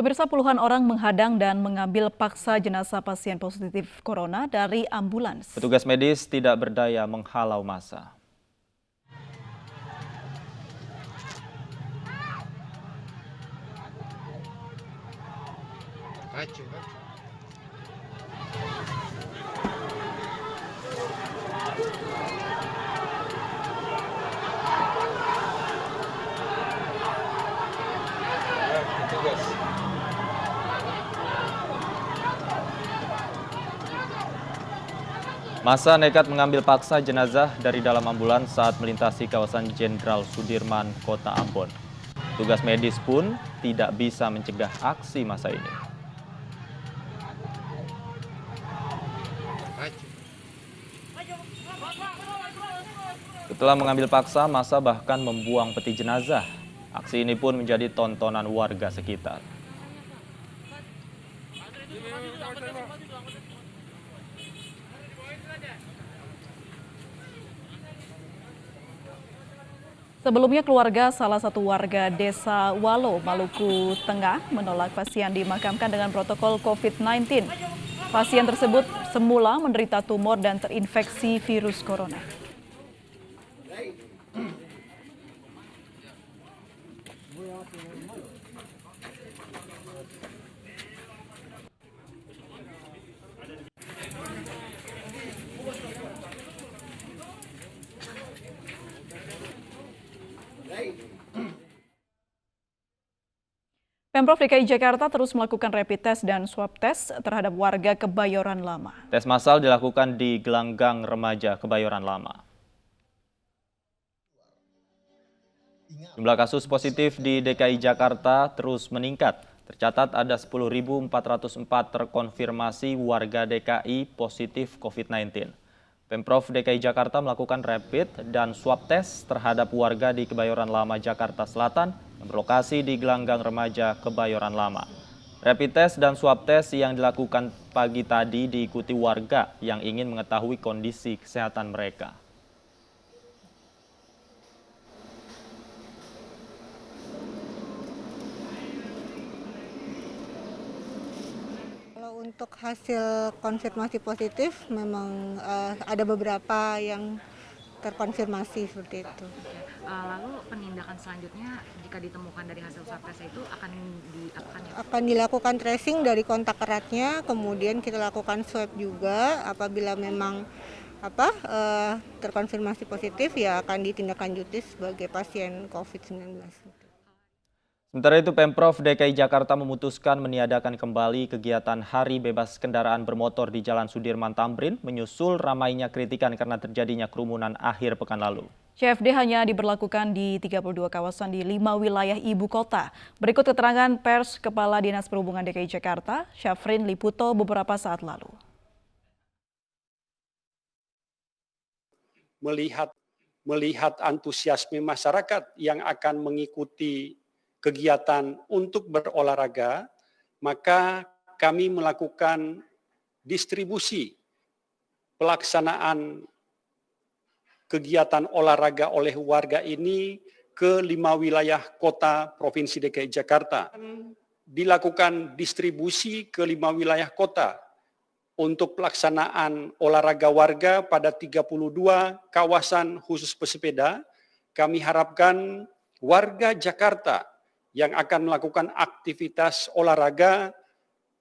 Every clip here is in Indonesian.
Pemirsa, puluhan orang menghadang dan mengambil paksa jenazah pasien positif corona dari ambulans. Petugas medis tidak berdaya menghalau massa. Massa nekat mengambil paksa jenazah dari dalam ambulans saat melintasi kawasan Jenderal Sudirman, Kota Ambon. Tugas medis pun tidak bisa mencegah aksi massa ini. Setelah mengambil paksa, massa bahkan membuang peti jenazah. Aksi ini pun menjadi tontonan warga sekitar. Sebelumnya keluarga salah satu warga desa Walo, Maluku Tengah menolak pasien dimakamkan dengan protokol COVID-19. Pasien tersebut semula menderita tumor dan terinfeksi virus corona. Pemprov DKI Jakarta terus melakukan rapid test dan swab test terhadap warga Kebayoran Lama. Tes massal dilakukan di gelanggang remaja Kebayoran Lama. Jumlah kasus positif di DKI Jakarta terus meningkat. Tercatat ada 10.404 terkonfirmasi warga DKI positif COVID-19. Pemprov DKI Jakarta melakukan rapid dan swab test terhadap warga di Kebayoran Lama, Jakarta Selatan yang berlokasi di gelanggang remaja Kebayoran Lama. Rapid test dan swab test yang dilakukan pagi tadi diikuti warga yang ingin mengetahui kondisi kesehatan mereka. Untuk hasil konfirmasi positif memang ada beberapa yang terkonfirmasi seperti itu. Lalu penindakan selanjutnya jika ditemukan dari hasil swab test itu akan diapakan ya? Akan dilakukan tracing dari kontak eratnya, kemudian kita lakukan swab juga. Apabila memang terkonfirmasi positif ya akan ditindaklanjuti sebagai pasien COVID-19. Sementara itu, Pemprov DKI Jakarta memutuskan meniadakan kembali kegiatan Hari Bebas Kendaraan Bermotor di Jalan Sudirman Tamrin menyusul ramainya kritikan karena terjadinya kerumunan akhir pekan lalu. CFD hanya diberlakukan di 32 kawasan di 5 wilayah ibu kota. Berikut keterangan pers Kepala Dinas Perhubungan DKI Jakarta, Syafrin Liputo beberapa saat lalu. Melihat antusiasme masyarakat yang akan mengikuti kegiatan untuk berolahraga, maka kami melakukan distribusi pelaksanaan kegiatan olahraga oleh warga ini ke 5 wilayah kota Provinsi DKI Jakarta. Dilakukan distribusi ke 5 wilayah kota untuk pelaksanaan olahraga warga pada 32 kawasan khusus pesepeda. Kami harapkan warga Jakarta yang akan melakukan aktivitas olahraga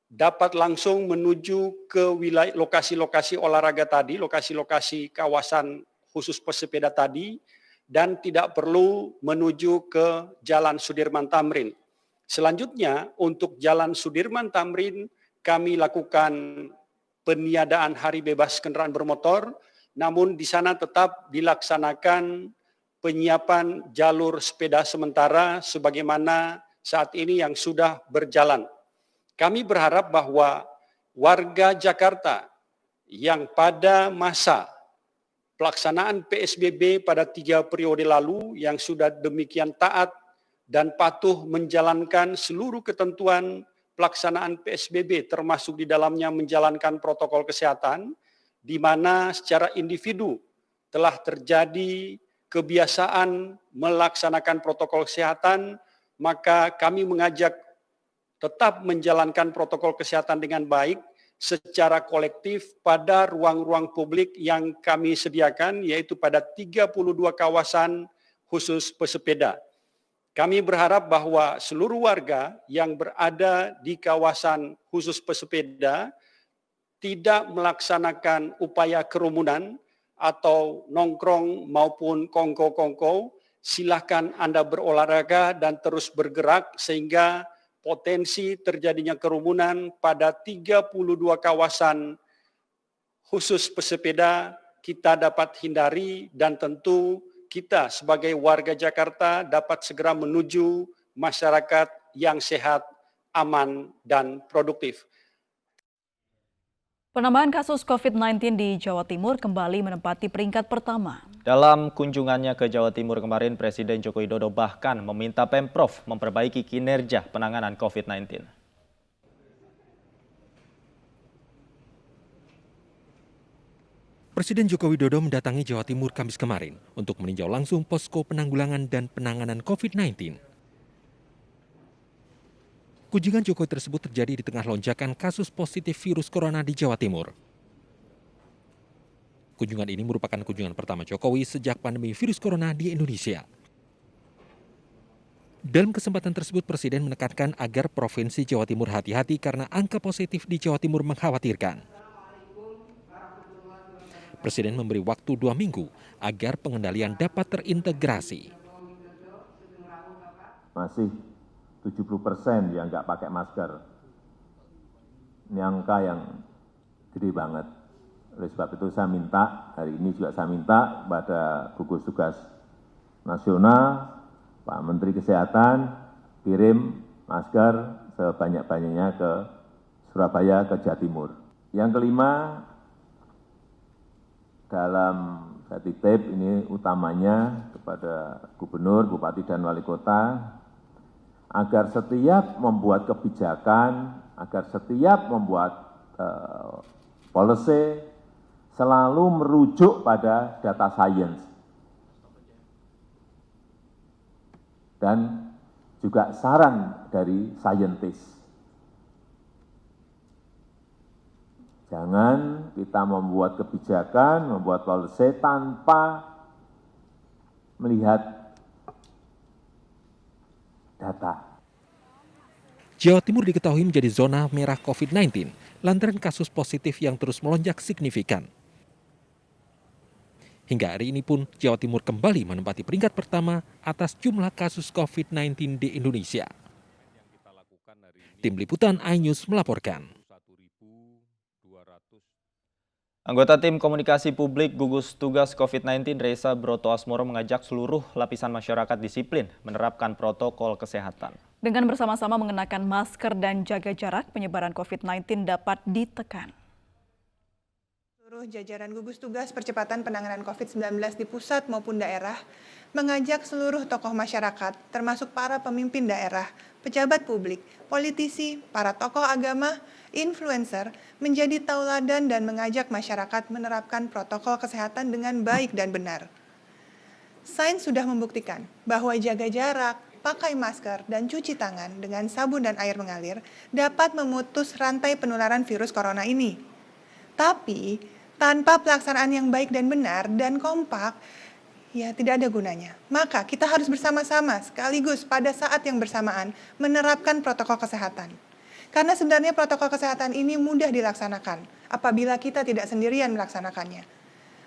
dapat langsung menuju ke wilayah lokasi-lokasi olahraga tadi, lokasi-lokasi kawasan khusus pesepeda tadi, dan tidak perlu menuju ke Jalan Sudirman Tamrin. Selanjutnya, untuk Jalan Sudirman Tamrin, kami lakukan peniadaan Hari Bebas Kendaraan Bermotor, namun di sana tetap dilaksanakan penyiapan jalur sepeda sementara sebagaimana saat ini yang sudah berjalan. Kami berharap bahwa warga Jakarta yang pada masa pelaksanaan PSBB pada 3 periode lalu yang sudah demikian taat dan patuh menjalankan seluruh ketentuan pelaksanaan PSBB termasuk di dalamnya menjalankan protokol kesehatan, di mana secara individu telah terjadi kebiasaan melaksanakan protokol kesehatan, maka kami mengajak tetap menjalankan protokol kesehatan dengan baik secara kolektif pada ruang-ruang publik yang kami sediakan, yaitu pada 32 kawasan khusus pesepeda. Kami berharap bahwa seluruh warga yang berada di kawasan khusus pesepeda tidak melaksanakan upaya kerumunan atau nongkrong maupun kongko-kongko. Silakan Anda berolahraga dan terus bergerak sehingga potensi terjadinya kerumunan pada 32 kawasan khusus pesepeda kita dapat hindari, dan tentu kita sebagai warga Jakarta dapat segera menuju masyarakat yang sehat, aman, dan produktif. Penambahan kasus COVID-19 di Jawa Timur kembali menempati peringkat pertama. Dalam kunjungannya ke Jawa Timur kemarin, Presiden Joko Widodo bahkan meminta Pemprov memperbaiki kinerja penanganan COVID-19. Presiden Joko Widodo mendatangi Jawa Timur Kamis kemarin untuk meninjau langsung posko penanggulangan dan penanganan COVID-19. Kunjungan Jokowi tersebut terjadi di tengah lonjakan kasus positif virus corona di Jawa Timur. Kunjungan ini merupakan kunjungan pertama Jokowi sejak pandemi virus corona di Indonesia. Dalam kesempatan tersebut, Presiden menekankan agar Provinsi Jawa Timur hati-hati karena angka positif di Jawa Timur mengkhawatirkan. Presiden memberi waktu 2 minggu agar pengendalian dapat terintegrasi. Masih 70% yang nggak pakai masker. Ini angka yang gede banget. Oleh sebab itu saya minta, hari ini juga saya minta kepada gugus tugas nasional, Pak Menteri Kesehatan, kirim masker sebanyak-banyaknya ke Surabaya, ke Jawa Timur. Yang kelima, dalam saya titip ini utamanya kepada gubernur, bupati, dan wali kota, agar setiap membuat kebijakan, agar setiap membuat policy selalu merujuk pada data sains dan juga saran dari saintis. Jangan kita membuat kebijakan, membuat policy tanpa melihat data. Jawa Timur diketahui menjadi zona merah COVID-19 lantaran kasus positif yang terus melonjak signifikan. Hingga hari ini pun Jawa Timur kembali menempati peringkat pertama atas jumlah kasus COVID-19 di Indonesia. Tim Liputan iNews melaporkan. Anggota Tim Komunikasi Publik Gugus Tugas COVID-19 Reza Broto Asmoro mengajak seluruh lapisan masyarakat disiplin menerapkan protokol kesehatan. Dengan bersama-sama mengenakan masker dan jaga jarak, penyebaran COVID-19 dapat ditekan. Seluruh jajaran gugus tugas percepatan penanganan COVID-19 di pusat maupun daerah mengajak seluruh tokoh masyarakat, termasuk para pemimpin daerah, pejabat publik, politisi, para tokoh agama, influencer, menjadi tauladan dan mengajak masyarakat menerapkan protokol kesehatan dengan baik dan benar. Sains sudah membuktikan bahwa jaga jarak, pakai masker, dan cuci tangan dengan sabun dan air mengalir dapat memutus rantai penularan virus corona ini. Tapi, tanpa pelaksanaan yang baik dan benar dan kompak, ya tidak ada gunanya. Maka kita harus bersama-sama sekaligus pada saat yang bersamaan menerapkan protokol kesehatan. Karena sebenarnya protokol kesehatan ini mudah dilaksanakan apabila kita tidak sendirian melaksanakannya.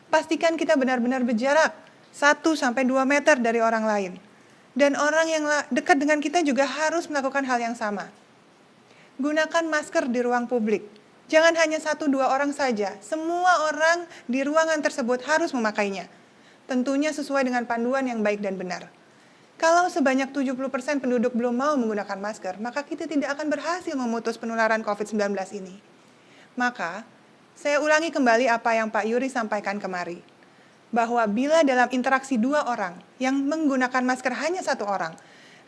Pastikan kita benar-benar berjarak 1-2 meter dari orang lain. Dan orang yang dekat dengan kita juga harus melakukan hal yang sama. Gunakan masker di ruang publik. Jangan hanya 1-2 orang saja, semua orang di ruangan tersebut harus memakainya. Tentunya sesuai dengan panduan yang baik dan benar. Kalau sebanyak 70% penduduk belum mau menggunakan masker, maka kita tidak akan berhasil memutus penularan COVID-19 ini. Maka, saya ulangi kembali apa yang Pak Yuri sampaikan kemari. Bahwa bila dalam interaksi 2 orang yang menggunakan masker hanya 1 orang,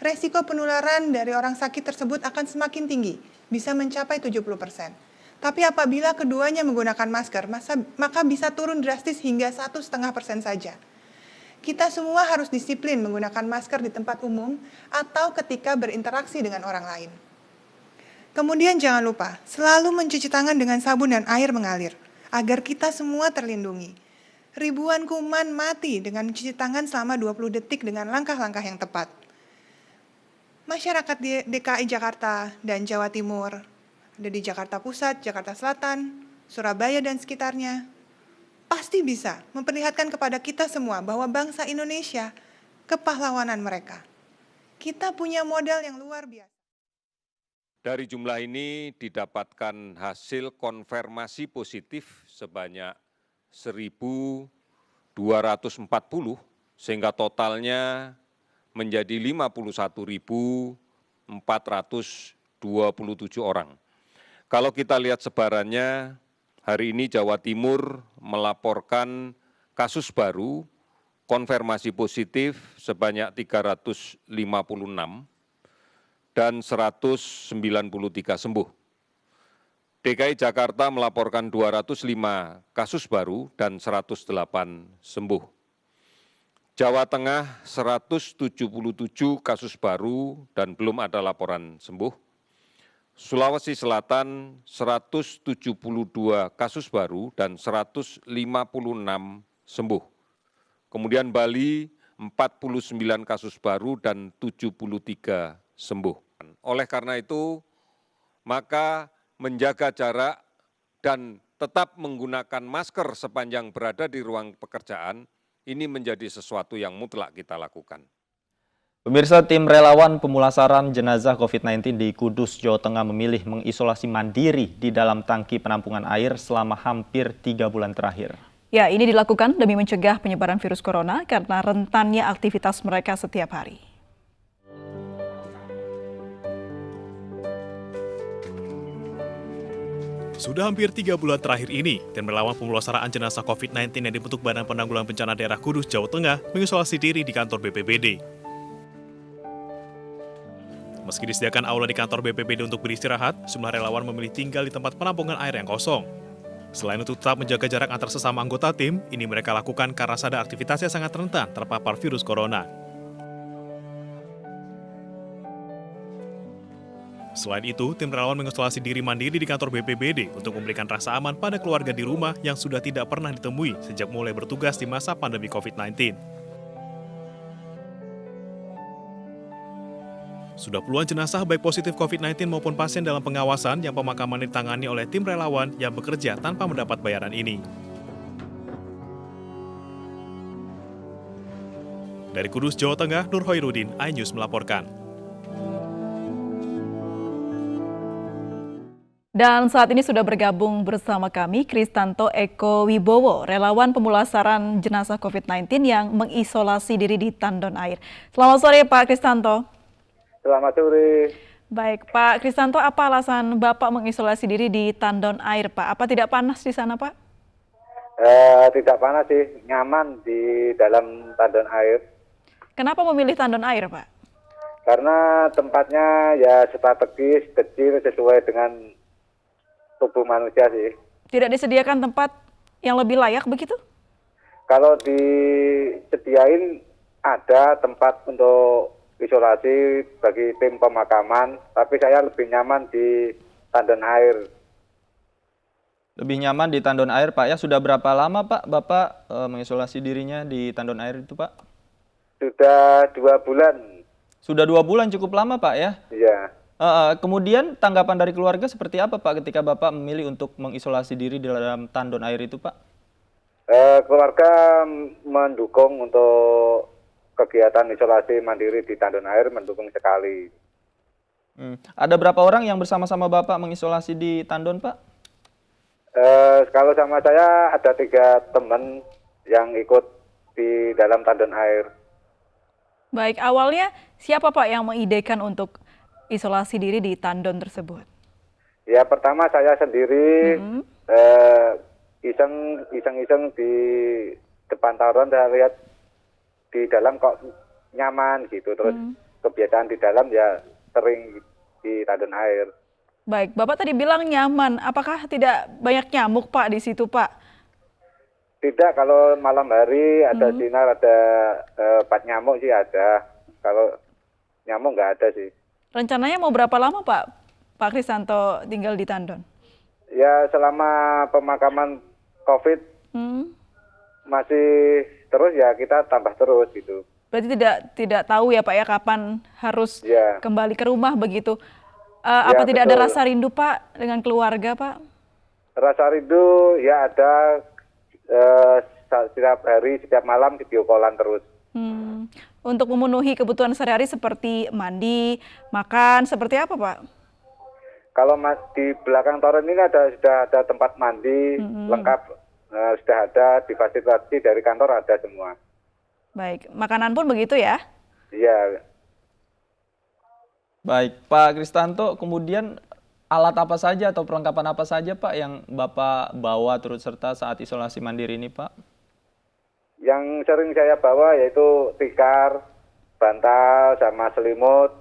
resiko penularan dari orang sakit tersebut akan semakin tinggi, bisa mencapai 70%. Tapi apabila keduanya menggunakan masker, maka bisa turun drastis hingga 1,5% saja. Kita semua harus disiplin menggunakan masker di tempat umum atau ketika berinteraksi dengan orang lain. Kemudian jangan lupa, selalu mencuci tangan dengan sabun dan air mengalir, agar kita semua terlindungi. Ribuan kuman mati dengan mencuci tangan selama 20 detik dengan langkah-langkah yang tepat. Masyarakat di DKI Jakarta dan Jawa Timur, ada di Jakarta Pusat, Jakarta Selatan, Surabaya dan sekitarnya, pasti bisa memperlihatkan kepada kita semua bahwa bangsa Indonesia kepahlawanan mereka. Kita punya modal yang luar biasa. Dari jumlah ini didapatkan hasil konfirmasi positif sebanyak 1.240, sehingga totalnya menjadi 51.427 orang. Kalau kita lihat sebarannya, hari ini Jawa Timur melaporkan kasus baru konfirmasi positif sebanyak 356 dan 193 sembuh. DKI Jakarta melaporkan 205 kasus baru dan 108 sembuh. Jawa Tengah 177 kasus baru dan belum ada laporan sembuh. Sulawesi Selatan 172 kasus baru dan 156 sembuh. Kemudian Bali 49 kasus baru dan 73 sembuh. Oleh karena itu, maka menjaga jarak dan tetap menggunakan masker sepanjang berada di ruang pekerjaan, ini menjadi sesuatu yang mutlak kita lakukan. Pemirsa, tim relawan pemulasaran jenazah COVID-19 di Kudus, Jawa Tengah memilih mengisolasi mandiri di dalam tangki penampungan air selama hampir 3 bulan terakhir. Ya, ini dilakukan demi mencegah penyebaran virus corona karena rentannya aktivitas mereka setiap hari. Sudah hampir 3 bulan terakhir ini, tim relawan pemulasaraan jenazah COVID-19 yang dibentuk Badan Penanggulangan Bencana Daerah Kudus, Jawa Tengah, mengisolasi diri di kantor BPBD. Meski disediakan aula di kantor BPBD untuk beristirahat, sejumlah relawan memilih tinggal di tempat penampungan air yang kosong. Selain untuk tetap menjaga jarak antar sesama anggota tim, ini mereka lakukan karena sadar aktivitasnya sangat rentan terpapar virus corona. Selain itu, tim relawan mengisolasi diri mandiri di kantor BPBD untuk memberikan rasa aman pada keluarga di rumah yang sudah tidak pernah ditemui sejak mulai bertugas di masa pandemi COVID-19. Sudah puluhan jenazah baik positif COVID-19 maupun pasien dalam pengawasan yang pemakaman ditangani oleh tim relawan yang bekerja tanpa mendapat bayaran ini. Dari Kudus, Jawa Tengah, Nur Hoirudin, iNews melaporkan. Dan saat ini sudah bergabung bersama kami Kristanto Eko Wibowo, relawan pemulasaran jenazah COVID-19 yang mengisolasi diri di Tandon Air. Selamat sore Pak Kristanto. Selamat sore. Baik, Pak Kristanto, apa alasan Bapak mengisolasi diri di Tandon Air, Pak? Apa tidak panas di sana, Pak? Tidak panas sih, nyaman di dalam Tandon Air. Kenapa memilih Tandon Air, Pak? Karena tempatnya ya strategis, kecil, sesuai dengan tubuh manusia sih. Tidak disediakan tempat yang lebih layak begitu? Kalau disediain ada tempat untuk isolasi bagi tim pemakaman, tapi saya lebih nyaman di Tandon Air. Lebih nyaman di Tandon Air, Pak, ya. Sudah berapa lama, Pak, Bapak mengisolasi dirinya di Tandon Air itu, Pak? Sudah 2 bulan. Sudah 2 bulan, cukup lama, Pak, ya? Iya. Kemudian tanggapan dari keluarga seperti apa, Pak, ketika Bapak memilih untuk mengisolasi diri di dalam Tandon Air itu, Pak? Keluarga mendukung untuk kegiatan isolasi mandiri di Tandon Air, mendukung sekali. Ada berapa orang yang bersama-sama Bapak mengisolasi di Tandon, Pak? Kalau sama saya ada 3 teman yang ikut di dalam Tandon Air. Baik, awalnya siapa Pak yang mengidekan untuk isolasi diri di Tandon tersebut? Ya, pertama saya sendiri iseng-iseng di depan Tandon, saya lihat di dalam kok nyaman gitu, terus kebiasaan di dalam ya sering di Tandon Air. Baik, Bapak tadi bilang nyaman, apakah tidak banyak nyamuk, Pak, di situ, Pak? Tidak, kalau malam hari ada sinar, ada bat nyamuk sih ada. Kalau nyamuk nggak ada sih. Rencananya mau berapa lama, Pak Pak Kristanto tinggal di Tandon? Ya selama pemakaman COVID masih terus ya kita tambah terus gitu. Berarti tidak tahu ya Pak ya kapan harus kembali ke rumah begitu. Apa tidak ada rasa rindu Pak dengan keluarga Pak? Rasa rindu ya ada, setiap hari, setiap malam video call-an terus. Untuk memenuhi kebutuhan sehari-hari seperti mandi, makan, seperti apa Pak? Kalau di belakang toren ini sudah ada tempat mandi lengkap, sudah ada, difasilitasi dari kantor ada semua. Baik, makanan pun begitu ya? Iya. Baik, Pak Kristanto, kemudian alat apa saja atau perlengkapan apa saja Pak yang Bapak bawa turut serta saat isolasi mandiri ini Pak? Yang sering saya bawa yaitu tikar, bantal, sama selimut,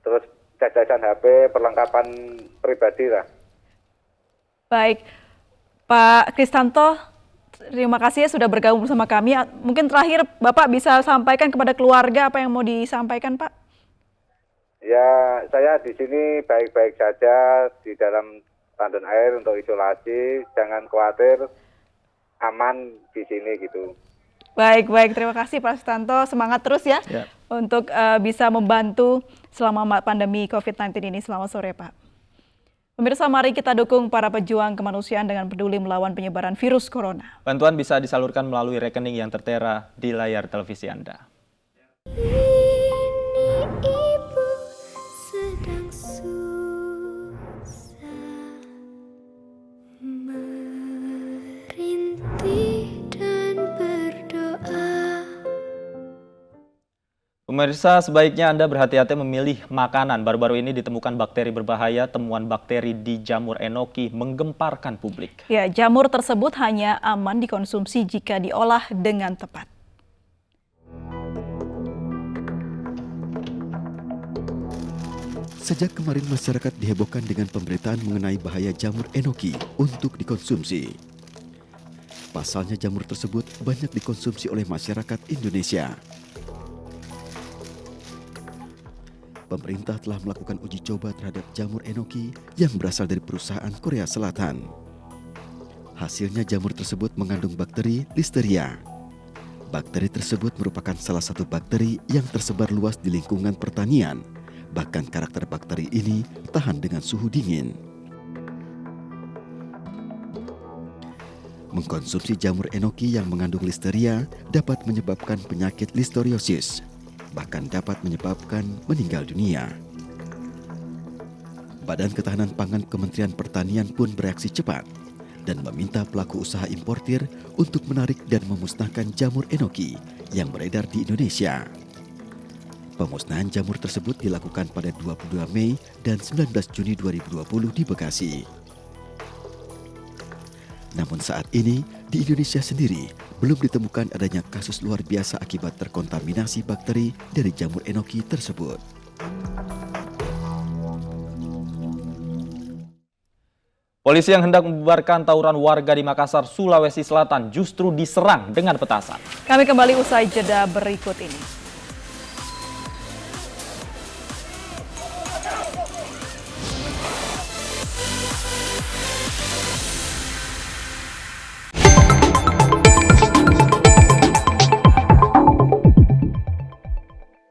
terus cacasan HP, perlengkapan pribadi lah. Baik, Pak Kristanto, terima kasih ya sudah bergabung bersama kami. Mungkin terakhir Bapak bisa sampaikan kepada keluarga apa yang mau disampaikan Pak? Ya, saya di sini baik-baik saja di dalam Tandon Air untuk isolasi, jangan khawatir, aman di sini gitu. Baik, terima kasih Pak Kristanto, semangat terus ya untuk bisa membantu selama pandemi COVID-19 ini. Selamat sore Pak. Pemirsa, mari kita dukung para pejuang kemanusiaan dengan peduli melawan penyebaran virus corona. Bantuan bisa disalurkan melalui rekening yang tertera di layar televisi Anda. Pemirsa, sebaiknya Anda berhati-hati memilih makanan. Baru-baru ini ditemukan bakteri berbahaya. Temuan bakteri di jamur enoki menggemparkan publik. Ya, jamur tersebut hanya aman dikonsumsi jika diolah dengan tepat. Sejak kemarin masyarakat dihebohkan dengan pemberitaan mengenai bahaya jamur enoki untuk dikonsumsi. Pasalnya jamur tersebut banyak dikonsumsi oleh masyarakat Indonesia. Pemerintah telah melakukan uji coba terhadap jamur enoki yang berasal dari perusahaan Korea Selatan. Hasilnya jamur tersebut mengandung bakteri Listeria. Bakteri tersebut merupakan salah satu bakteri yang tersebar luas di lingkungan pertanian. Bahkan karakter bakteri ini tahan dengan suhu dingin. Mengkonsumsi jamur enoki yang mengandung Listeria dapat menyebabkan penyakit listerioses, bahkan dapat menyebabkan meninggal dunia. Badan Ketahanan Pangan Kementerian Pertanian pun bereaksi cepat dan meminta pelaku usaha importir untuk menarik dan memusnahkan jamur enoki yang beredar di Indonesia. Pemusnahan jamur tersebut dilakukan pada 22 Mei dan 19 Juni 2020 di Bekasi. Namun saat ini, di Indonesia sendiri belum ditemukan adanya kasus luar biasa akibat terkontaminasi bakteri dari jamur enoki tersebut. Polisi yang hendak membubarkan tawuran warga di Makassar, Sulawesi Selatan justru diserang dengan petasan. Kami kembali usai jeda berikut ini.